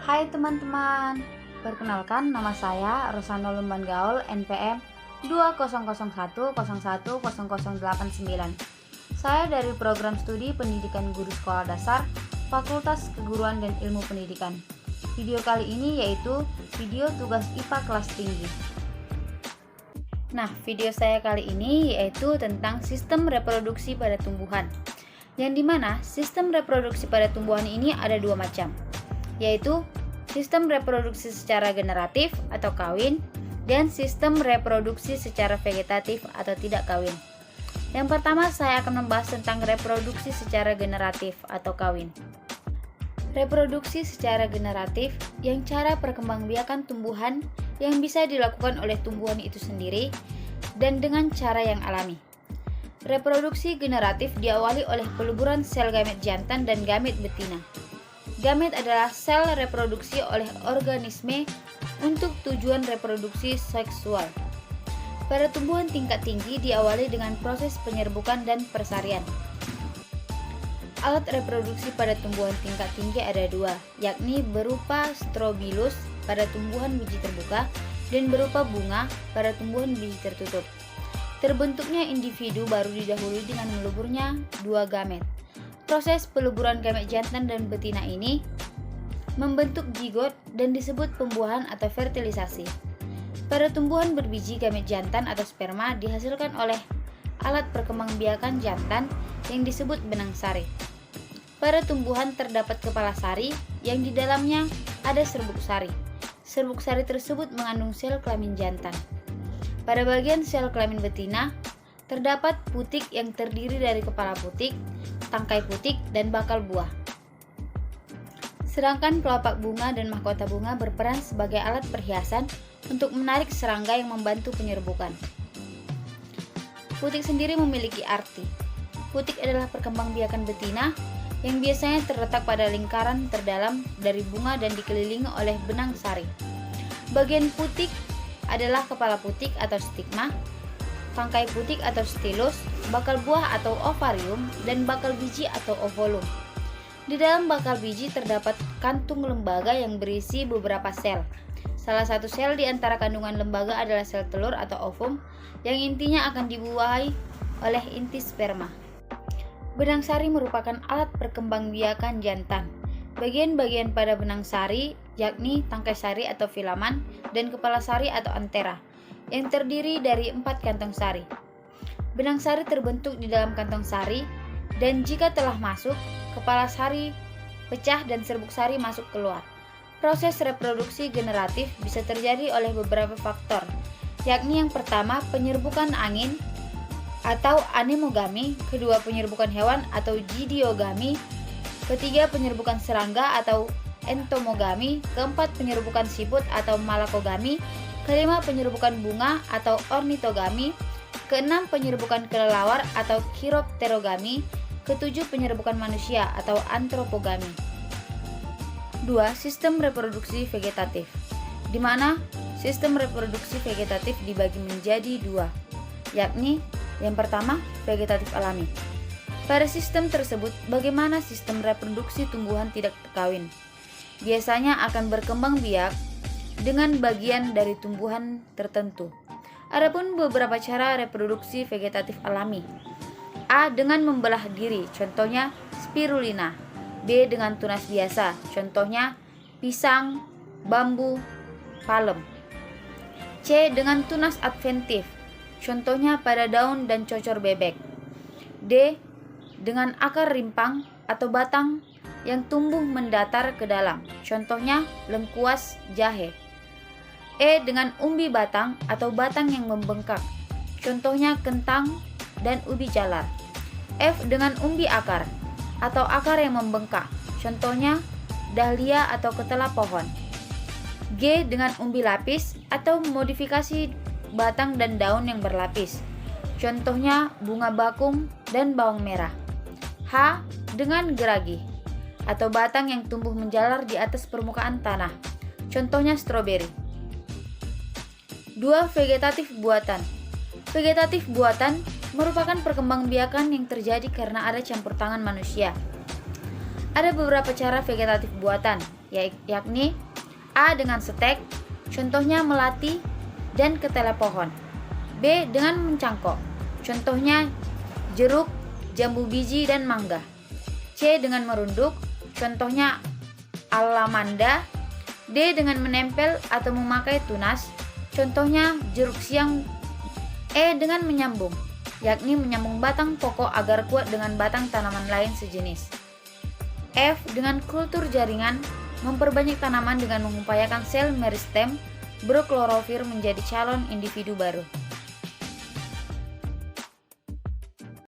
Hai teman-teman, perkenalkan nama saya Rosano Lumban Gaul NPM 2001010089. Saya dari program studi pendidikan guru sekolah dasar Fakultas Keguruan dan Ilmu Pendidikan. Video kali ini yaitu video tugas IPA kelas tinggi. Nah, video saya kali ini yaitu tentang sistem reproduksi pada tumbuhan, yang dimana sistem reproduksi pada tumbuhan ini ada dua macam, yaitu sistem reproduksi secara generatif atau kawin dan sistem reproduksi secara vegetatif atau tidak kawin. Yang pertama, saya akan membahas tentang reproduksi secara generatif atau kawin. Reproduksi secara generatif yang cara perkembangbiakan tumbuhan yang bisa dilakukan oleh tumbuhan itu sendiri dan dengan cara yang alami. Reproduksi generatif diawali oleh peluburan sel gamet jantan dan gamet betina. Gamet adalah sel reproduksi oleh organisme untuk tujuan reproduksi seksual. Pada tumbuhan tingkat tinggi diawali dengan proses penyerbukan dan persarian. Alat reproduksi pada tumbuhan tingkat tinggi ada dua, yakni berupa strobilus pada tumbuhan biji terbuka dan berupa bunga pada tumbuhan biji tertutup. Terbentuknya individu baru didahului dengan meluburnya dua gamet. Proses peluburan gamet jantan dan betina ini membentuk zigot dan disebut pembuahan atau fertilisasi. Pada tumbuhan berbiji, gamet jantan atau sperma dihasilkan oleh alat perkembangbiakan jantan yang disebut benang sari. Pada tumbuhan terdapat kepala sari yang di dalamnya ada serbuk sari. Serbuk sari tersebut mengandung sel kelamin jantan. Pada bagian sel kelamin betina terdapat putik yang terdiri dari kepala putik, tangkai putik, dan bakal buah. Sedangkan pelopak bunga dan mahkota bunga berperan sebagai alat perhiasan untuk menarik serangga yang membantu penyerbukan. Putik sendiri memiliki arti. Putik adalah perkembangbiakan betina yang biasanya terletak pada lingkaran terdalam dari bunga dan dikelilingi oleh benang sari. Bagian putik adalah kepala putik atau stigma, tangkai putik atau stilus, bakal buah atau ovarium, dan bakal biji atau ovolum. Di dalam bakal biji terdapat kantung lembaga yang berisi beberapa sel. Salah satu sel di antara kandungan lembaga adalah sel telur atau ovum yang intinya akan dibuahi oleh inti sperma. Benang sari merupakan alat perkembangbiakan jantan. Bagian-bagian pada benang sari yakni tangkai sari atau filamen dan kepala sari atau antera yang terdiri dari 4 kantong sari. Benang sari terbentuk di dalam kantong sari dan jika telah masuk, kepala sari pecah dan serbuk sari masuk keluar. Proses reproduksi generatif bisa terjadi oleh beberapa faktor, yakni yang pertama penyerbukan angin atau anemogami, kedua penyerbukan hewan atau gidiogami, ketiga penyerbukan serangga atau entomogami, keempat penyerbukan siput atau malakogami, kelima penyerbukan bunga atau ornitogami, keenam penyerbukan kelelawar atau chiropterogami, ketujuh penyerbukan manusia atau antropogami. 2. Sistem reproduksi vegetatif, di mana sistem reproduksi vegetatif dibagi menjadi dua, yakni yang pertama vegetatif alami. Pada sistem tersebut, bagaimana sistem reproduksi tumbuhan tidak terkawin? Biasanya akan berkembang biak dengan bagian dari tumbuhan tertentu. Adapun beberapa cara reproduksi vegetatif alami. A. Dengan membelah diri, contohnya spirulina. B. Dengan tunas biasa, contohnya pisang, bambu, palem. C. Dengan tunas adventif, contohnya pada daun dan cocor bebek. D. Dengan akar rimpang atau batang yang tumbuh mendatar ke dalam, contohnya lengkuas, jahe. E. Dengan umbi batang atau batang yang membengkak, contohnya kentang dan ubi jalar. F. Dengan umbi akar atau akar yang membengkak, contohnya dahlia atau ketela pohon. G. Dengan umbi lapis atau modifikasi batang dan daun yang berlapis, contohnya bunga bakung dan bawang merah. H. Dengan geragi atau batang yang tumbuh menjalar di atas permukaan tanah, contohnya stroberi. 2. Vegetatif buatan. Vegetatif buatan merupakan perkembangbiakan yang terjadi karena ada campur tangan manusia. Ada beberapa cara vegetatif buatan, yakni A. dengan stek, contohnya melati dan ketela pohon. B. dengan mencangkok, contohnya jeruk, jambu biji, dan mangga. C. dengan merunduk, contohnya alamanda. D. dengan menempel atau memakai tunas, contohnya jeruk siam. E. dengan menyambung, yakni menyambung batang pokok agar kuat dengan batang tanaman lain sejenis. F. dengan kultur jaringan, memperbanyak tanaman dengan mengupayakan sel meristem berklorofil menjadi calon individu baru.